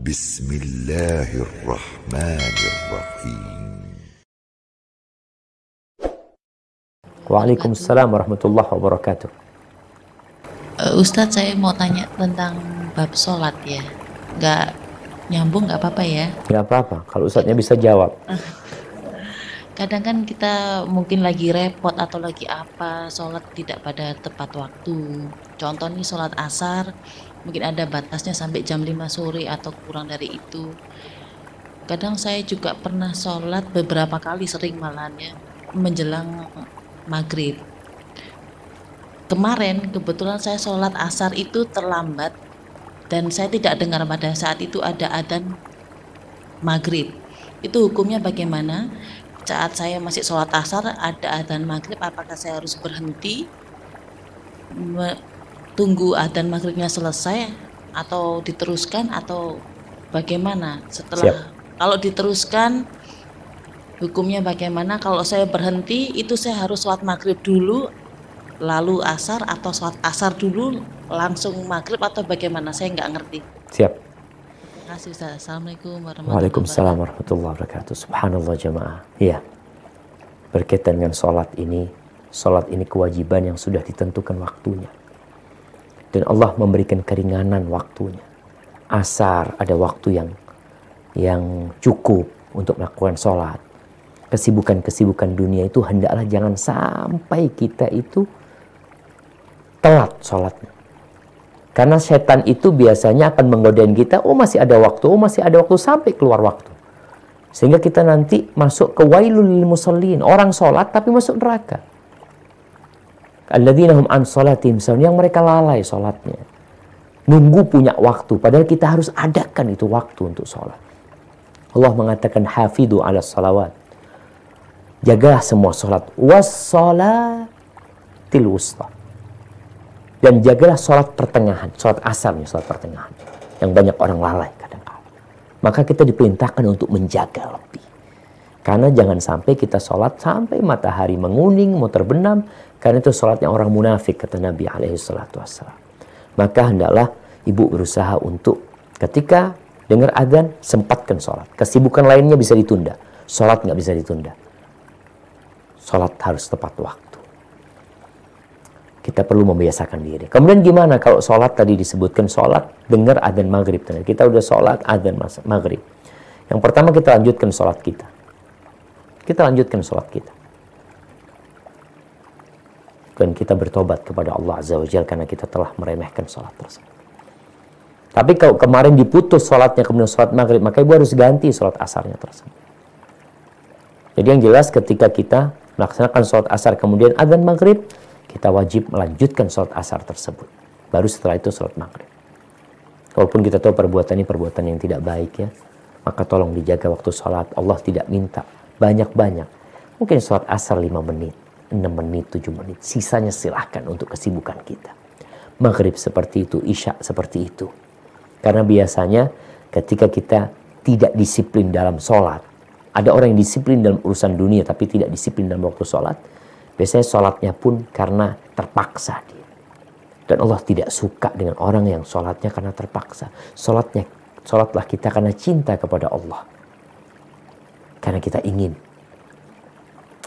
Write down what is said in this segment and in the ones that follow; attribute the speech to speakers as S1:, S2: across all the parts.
S1: Bismillahirrahmanirrahim.
S2: Waalaikumsalam warahmatullahi wabarakatuh.
S3: Ustadz, saya mau tanya tentang bab sholat ya. Nggak nyambung nggak apa-apa ya?
S2: Nggak apa-apa, kalau Ustadznya bisa jawab.
S3: Kadang kan kita mungkin lagi repot atau lagi apa, sholat tidak pada tepat waktu. Contoh nih sholat asar, mungkin ada batasnya sampai jam 5 sore atau kurang dari itu. Kadang saya juga pernah sholat beberapa kali, sering malahan ya, menjelang maghrib. Kemarin kebetulan saya sholat asar itu terlambat dan saya tidak dengar pada saat itu ada adzan maghrib. Itu hukumnya bagaimana? Saat saya masih sholat asar ada adzan maghrib, apakah saya harus berhenti tunggu adzan maghribnya selesai atau diteruskan atau bagaimana? Setelah kalau diteruskan hukumnya bagaimana? Kalau saya berhenti itu saya harus sholat maghrib dulu lalu asar atau sholat asar dulu langsung maghrib atau bagaimana? Saya nggak ngerti.
S2: Siap.
S3: Terima kasih Ustaz. Assalamualaikum warahmatullahi wabarakatuh.
S2: Waalaikumsalam warahmatullahi wabarakatuh. Subhanallah jamaah. Iya. Berkaitan dengan sholat ini kewajiban yang sudah ditentukan waktunya. Dan Allah memberikan keringanan waktunya. Asar ada waktu yang cukup untuk melakukan sholat. Kesibukan-kesibukan dunia itu hendaklah jangan sampai kita itu telat sholatnya. Karena setan itu biasanya akan menggodain kita, masih ada waktu sampai keluar waktu. Sehingga kita nanti masuk ke wailul lil musallin, orang sholat tapi masuk neraka. Alladzina hum an sholatihim sahun, yang mereka lalai sholatnya. Nunggu punya waktu, padahal kita harus adakan itu waktu untuk sholat. Allah mengatakan hafidhu ala salawat. Jagalah semua sholat. Wassalatil wusta. Dan jagalah sholat pertengahan. Sholat asar nih, sholat pertengahan. Yang banyak orang lalai kadang-kadang. Maka kita diperintahkan untuk menjaga lebih. Karena jangan sampai kita sholat sampai matahari menguning, mau terbenam. Karena itu sholatnya orang munafik, kata Nabi SAW. Maka hendaklah ibu berusaha untuk ketika dengar adzan, sempatkan sholat. Kesibukan lainnya bisa ditunda. Sholat nggak bisa ditunda. Sholat harus tepat waktu. Kita perlu membiasakan diri. Kemudian gimana kalau sholat tadi disebutkan sholat, dengar adzan maghrib. Kita udah sholat adzan maghrib. Yang pertama kita lanjutkan sholat kita. Dan kita bertobat kepada Allah Azza wa Jalla karena kita telah meremehkan sholat tersebut. Tapi kalau kemarin diputus sholatnya kemudian sholat maghrib, maka ibu harus ganti sholat asarnya tersebut. Jadi yang jelas ketika kita melaksanakan sholat asar kemudian adzan maghrib, kita wajib melanjutkan sholat asar tersebut. Baru setelah itu sholat maghrib. Walaupun kita tahu perbuatan ini perbuatan yang tidak baik ya, maka tolong dijaga waktu sholat. Allah tidak minta banyak-banyak. Mungkin sholat asar 5 menit, 6 menit, 7 menit. Sisanya silahkan untuk kesibukan kita. Maghrib seperti itu, isya seperti itu. Karena biasanya ketika kita tidak disiplin dalam sholat, ada orang yang disiplin dalam urusan dunia tapi tidak disiplin dalam waktu sholat, biasanya sholatnya pun karena terpaksa dia. Dan Allah tidak suka dengan orang yang sholatnya karena terpaksa. Sholatlah kita karena cinta kepada Allah. Karena kita ingin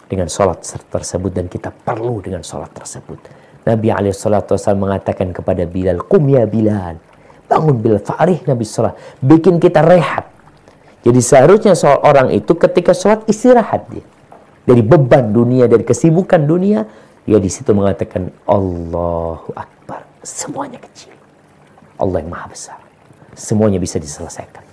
S2: dengan sholat tersebut dan kita perlu dengan sholat tersebut. Nabi SAW mengatakan kepada Bilal, "Qum ya Bilal." Bangun Bilal, fa'arih Nabi sholat. Bikin kita rehat. Jadi seharusnya seorang itu ketika sholat istirahat dia. Dari beban dunia, dari kesibukan dunia, dia di situ mengatakan Allahu Akbar. Semuanya kecil. Allah yang maha besar. Semuanya bisa diselesaikan.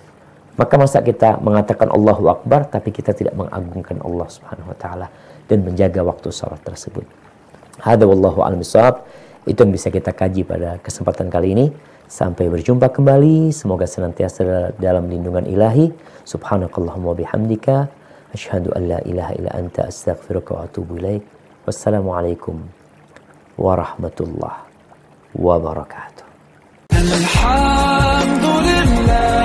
S2: Maka masa kita mengatakan Allahu Akbar, tapi kita tidak mengagungkan Allah Subhanahu Wa Taala dan menjaga waktu sholat tersebut. Hada wallahu a'lam bishawab. Itu yang bisa kita kaji pada kesempatan kali ini. Sampai berjumpa kembali. Semoga senantiasa dalam lindungan ilahi. Subhanakallahumma bihamdika. Asyhadu an la ilaha illa anta astaghfiruka wa atubu ilaik. Wassalamualaikum warahmatullahi wabarakatuh.
S4: Alhamdulillah.